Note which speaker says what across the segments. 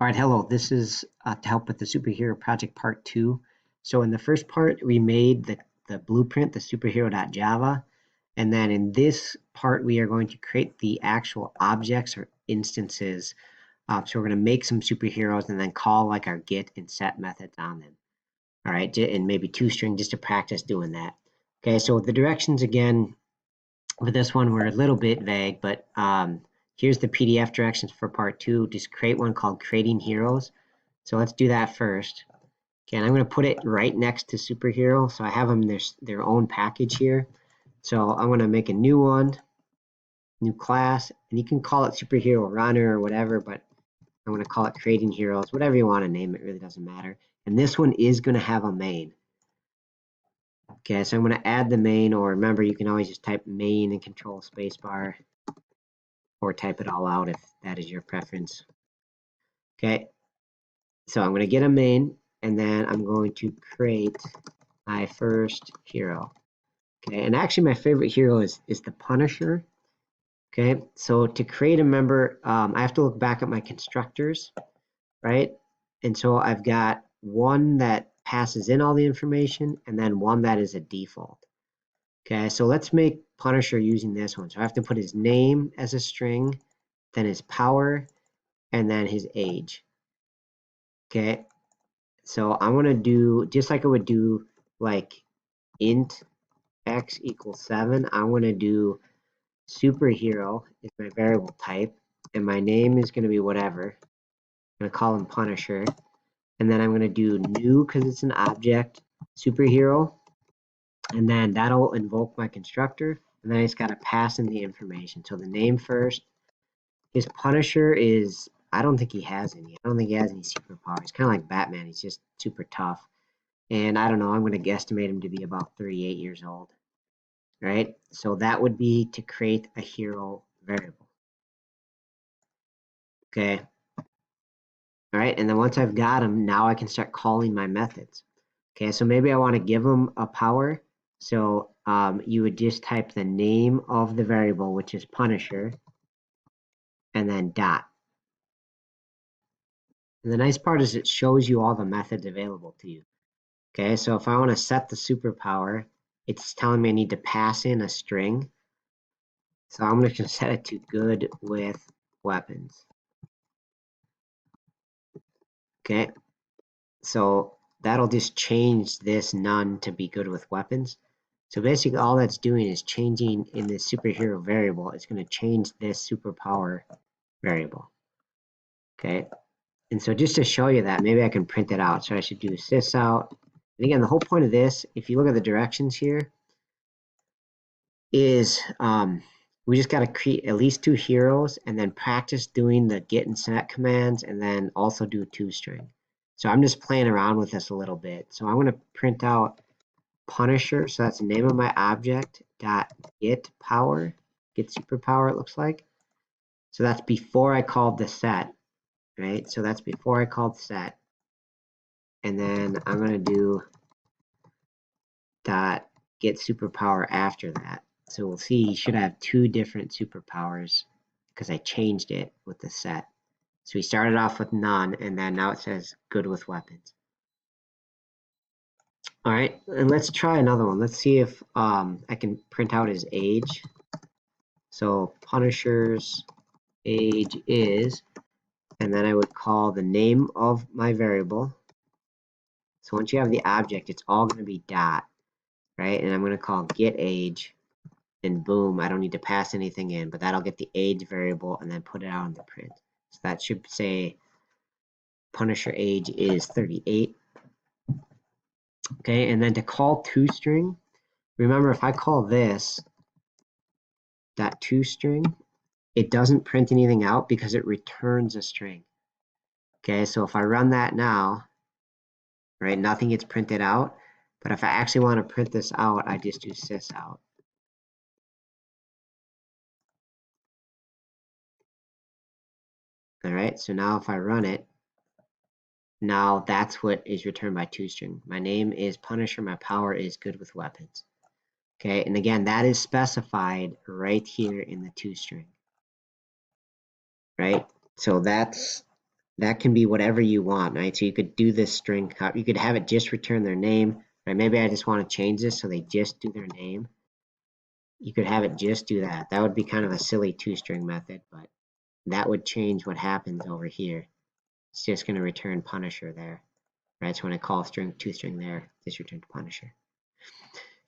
Speaker 1: All right, hello. This is to help with the superhero project part 2. So in the first part, we made the blueprint, the superhero.java. And then in this part, we are going to create the actual objects or instances. So we're going to make some superheroes and then call like our get and set methods on them. All right, and maybe toString just to practice doing that. Okay, so the directions again, with this one, we're a little bit vague, but here's the PDF directions for part 2. Just create one called Creating Heroes. So let's do that first. Okay, and I'm going to put it right next to SuperHero. So I have them their own package here. So I'm going to make a new one, new class, and you can call it SuperHero Runner or whatever, but I'm going to call it Creating Heroes, whatever you want to name it, really doesn't matter. And this one is going to have a main. Okay, so I'm going to add the main, or remember, you can always just type main and control spacebar, or type it all out if that is your preference. Okay, so I'm going to get a main, and then I'm going to create my first hero. Okay, and actually my favorite hero is the Punisher. Okay, so to create a member, I have to look back at my constructors, right? And so I've got one that passes in all the information, and then one that is a default. Okay, so let's make Punisher using this one. So I have to put his name as a string, then his power, and then his age. Okay, so I'm gonna do just like I would do like int x equals 7. I'm gonna do superhero is my variable type, and my name is gonna be whatever. I'm gonna call him Punisher, and then I'm gonna do new because it's an object superhero, and then that'll invoke my constructor, and then I just gotta pass in the information. So the name first. His Punisher is, I don't think he has any. I don't think he has any superpowers. He's kind of like Batman. He's just super tough. And I don't know, I'm going to guesstimate him to be about 38 years old. Right? So that would be to create a hero variable. Okay. All right. And then once I've got him, now I can start calling my methods. Okay. So maybe I want to give him a power. So you would just type the name of the variable, which is Punisher, and then dot. And the nice part is it shows you all the methods available to you. Okay, so if I want to set the superpower, it's telling me I need to pass in a string. So I'm going to set it to good with weapons. Okay, so that'll just change this none to be good with weapons. So basically all that's doing is changing in this superhero variable. It's going to change this superpower variable. Okay, and so just to show you that, maybe I can print it out. So I should do sys out. And again, the whole point of this, if you look at the directions here, is we just got to create at least 2 heroes and then practice doing the get and set commands and then also do toString. So I'm just playing around with this a little bit. So I'm going to print out Punisher. So that's the name of my object dot get power, get superpower it looks like. So that's before I called the set, right? So that's before I called set. And then I'm going to do dot get superpower after that. So we'll see you should have 2 different superpowers because I changed it with the set. So we started off with none, and then now it says good with weapons. All right, and let's try another one. Let's see if I can print out his age. So Punisher's age is, and then I would call the name of my variable. So once you have the object, it's all going to be dot, right? And I'm going to call get age. And boom, I don't need to pass anything in, but that'll get the age variable and then put it out in the print. So that should say Punisher age is 38. Okay, and then to call toString, remember if I call this that toString, it doesn't print anything out because it returns a string. Okay, so if I run that now, right, nothing gets printed out. But if I actually want to print this out, I just do sys out. All right, so now if I run it, now that's what is returned by toString. My name is Punisher, my power is good with weapons. Okay, and again, that is specified right here in the toString. Right? So that's that can be whatever you want, right? So you could do this string, you could have it just return their name, right? Maybe I just want to change this so they just do their name. You could have it just do that. That would be kind of a silly two-string method, but that would change what happens over here. It's just going to return Punisher there, right? So when I call string two-string there, this returns Punisher.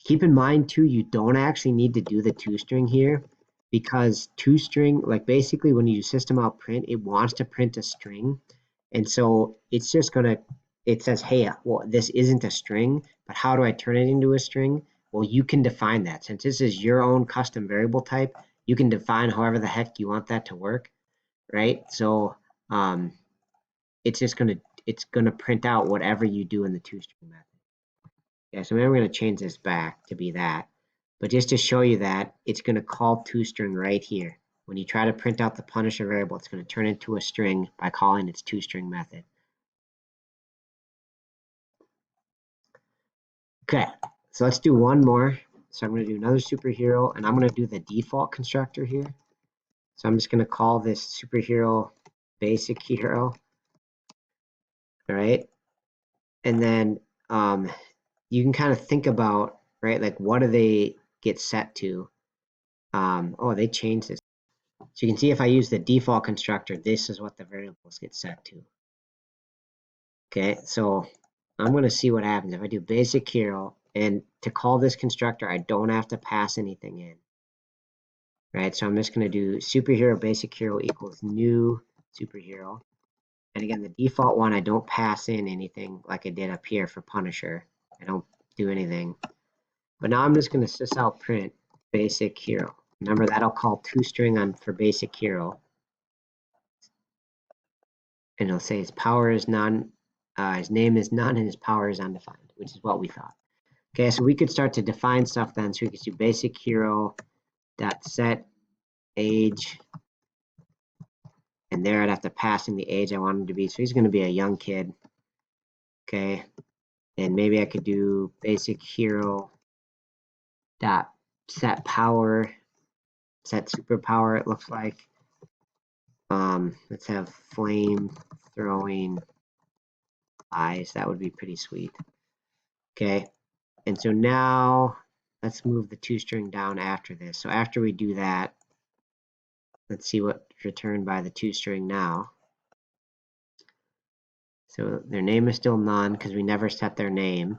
Speaker 1: Keep in mind too, you don't actually need to do the two-string here because two-string, like basically when you do system out print, it wants to print a string. And so it's just gonna, it says, hey, well, this isn't a string, but how do I turn it into a string? Well, you can define that. Since this is your own custom variable type, you can define however the heck you want that to work, right? So it's just gonna print out whatever you do in the two-string method. Yeah, so maybe we're gonna change this back to be that. But just to show you that, it's gonna call two-string right here. When you try to print out the Punisher variable, it's gonna turn into a string by calling its two-string method. Okay, so let's do one more. So I'm gonna do another superhero, and I'm gonna do the default constructor here. So I'm just gonna call this superhero basic hero. All right, and then you can kind of think about, right, like what do they get set to? Oh, they changed this. So you can see if I use the default constructor, this is what the variables get set to. Okay, so I'm going to see what happens if I do basic hero, and to call this constructor, I don't have to pass anything in. Right, so I'm just going to do superhero basic hero equals new superhero. And again, the default one, I don't pass in anything like I did up here for Punisher. I don't do anything. But now I'm just going to sys out print basic hero. Remember, that'll call two-string on for basic hero. And it'll say his power is none, his name is none, and his power is undefined, which is what we thought. Okay, so we could start to define stuff then. So we could do basic hero dot set age, and there I'd have to pass in the age I want him to be. So he's going to be a young kid. Okay, and maybe I could do basic hero dot set power, set superpower. It looks like. Let's have flame throwing eyes. That would be pretty sweet. Okay, and so now let's move the two-string down after this. So after we do that, let's see what's returned by the two-string now. So their name is still none because we never set their name,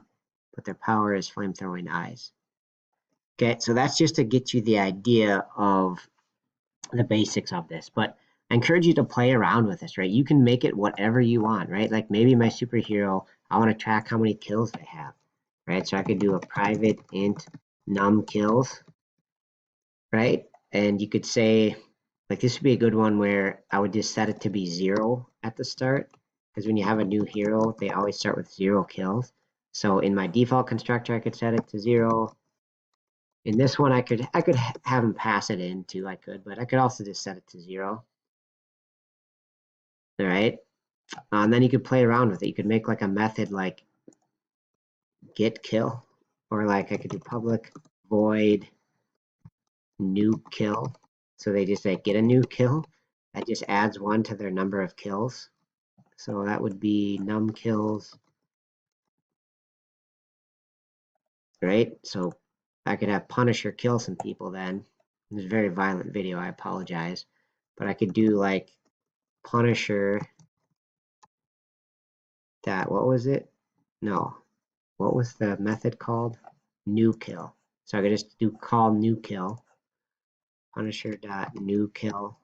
Speaker 1: but their power is flame-throwing eyes. Okay, so that's just to get you the idea of the basics of this, but I encourage you to play around with this, right? You can make it whatever you want, right? Like maybe my superhero, I want to track how many kills they have, right? So I could do a private int num kills, right? And you could say, like this would be a good one where I would just set it to be 0 at the start, because when you have a new hero, they always start with 0 kills. So in my default constructor, I could set it to 0. In this one, I could have them pass it in too. But I could also just set it to 0. All right, and then you could play around with it. You could make like a method like get kill, or like I could do public void new kill. So they just like get a new kill. That just adds 1 to their number of kills. So that would be num kills, right? So I could have Punisher kill some people then. It's a very violent video, I apologize. But I could do like Punisher that, what was it? No, what was the method called? New kill. So I could just do call new kill, Punisher dot new kill.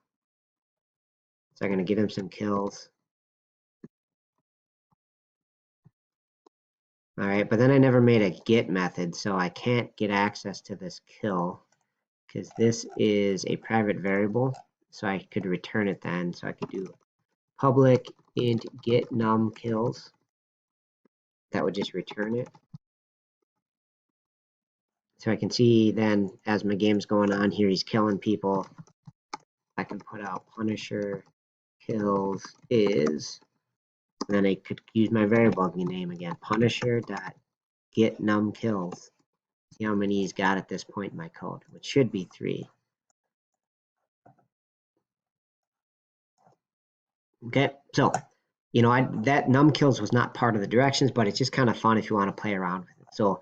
Speaker 1: So I'm gonna give him some kills. All right, but then I never made a get method, so I can't get access to this kill because this is a private variable. So I could return it then. So I could do public int get num kills. That would just return it. So I can see then as my game's going on here, he's killing people. I can put out Punisher kills is, and then I could use my variable name again, Punisher dot get num kills. See how many he's got at this point in my code, which should be 3. Okay, so you know, that num kills was not part of the directions, but it's just kind of fun if you want to play around with it. So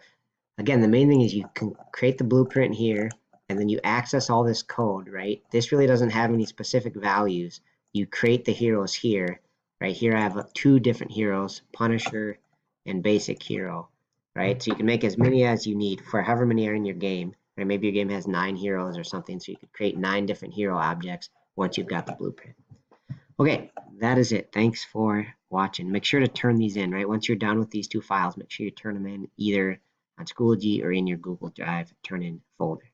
Speaker 1: again, the main thing is you can create the blueprint here, and then you access all this code, right? This really doesn't have any specific values. You create the heroes here, right? Here I have two different heroes, Punisher and Basic Hero, right? So you can make as many as you need for however many are in your game, right? Maybe your game has 9 heroes or something, so you could create 9 different hero objects once you've got the blueprint. Okay, that is it. Thanks for watching. Make sure to turn these in, right? Once you're done with these two files, make sure you turn them in either on Schoology or in your Google Drive turn in folder.